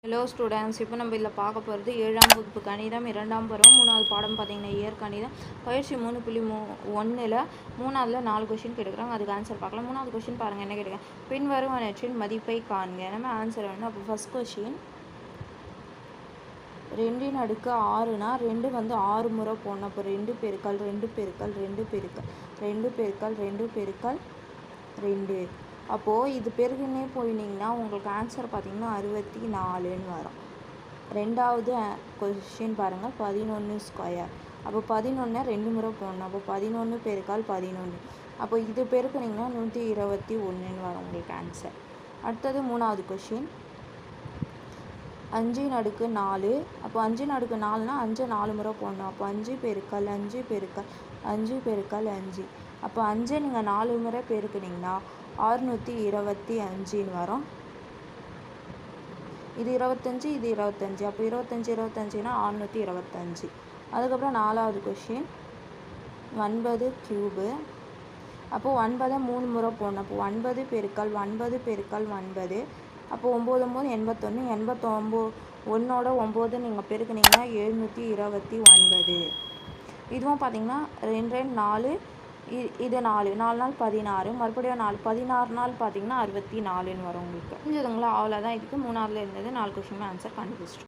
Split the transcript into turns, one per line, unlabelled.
Hello students, இப்போ நம்ம இதில் பார்க்க போகிறது 7ஆம் வகுப்பு கணிதம் 2ஆம் பருவம் 3வது பாடம் பார்த்தீங்கன்னா இயற்கணிதம் பயிற்சி 3.1ல் 3ஆவதுல 4 கொஷின் கேட்டுக்கிறாங்க. அதுக்கு ஆன்சர் பார்க்கலாம். 3வது கொஷின் பாருங்கள், என்ன கேட்டுக்கேன், பின்வருவனவற்றின் மதிப்பை காண்க. நம்ம ஆன்சர் வேணும். அப்போ ஃபஸ்ட் கொஷின் 2 அடுக்கு 6னா 2 வந்து 6 முறை போடணும். அப்போ 2 பெருக்கல் 2 பெருக்கல் 2 பெருக்கல் 2 பெருக்கல் 2 பெருக்கல் 2. அப்போது இது பெருகுன்னே போயினீங்கன்னா உங்களுக்கு ஆன்சர் பார்த்திங்கன்னா 64ன்னு வரும். ரெண்டாவது கொஷின் பாருங்கள், 11 ஸ்கொயர். அப்போ 11 2 முறை போடணும். அப்போ 11 பெருக்கால் 11. அப்போ இது பெருக்குனிங்கன்னா 121ன்னு வரும் உங்களுக்கு ஆன்சர். அடுத்தது 3வது கொஷின் 5 அடுக்கு 4. அப்போ 5 அடுக்கு 4னா 5 4 முறை போடணும். அப்போ 5 பெருக்கால் 5 பெருக்கால் 5 பெருக்கால் 5. அப்போ 5 நீங்கள் 4 முறை பெருக்குனிங்கன்னா 625ன்னு வரும். இது 25, இது 25. அப்போ 25 25னா 625. அதுக்கப்புறம் 4வது கொஷின் 9 கியூபு. அப்போது 9 3 முறை போடணும். அப்போ 9 பெருக்கால் 9 பெருக்கால் 9. அப்போ 9 9 81. 89 1ஓட 9 நீங்கள் பெருக்குனிங்கன்னா 729. இதுவும் பார்த்தீங்கன்னா 2 2 4, இது 4 4 நாள் 16, மறுபடியும் 4 16 நாள் பார்த்தீங்கன்னா 64ன்னு வரும் உங்களுக்கு. புரிஞ்சுதுங்களா? அவ்வளோதான். இதுக்கு 3ஆவதுல இருந்தது 4 கொஷின் ஆன்சர் கண்டுபிடிச்சிட்டோம்.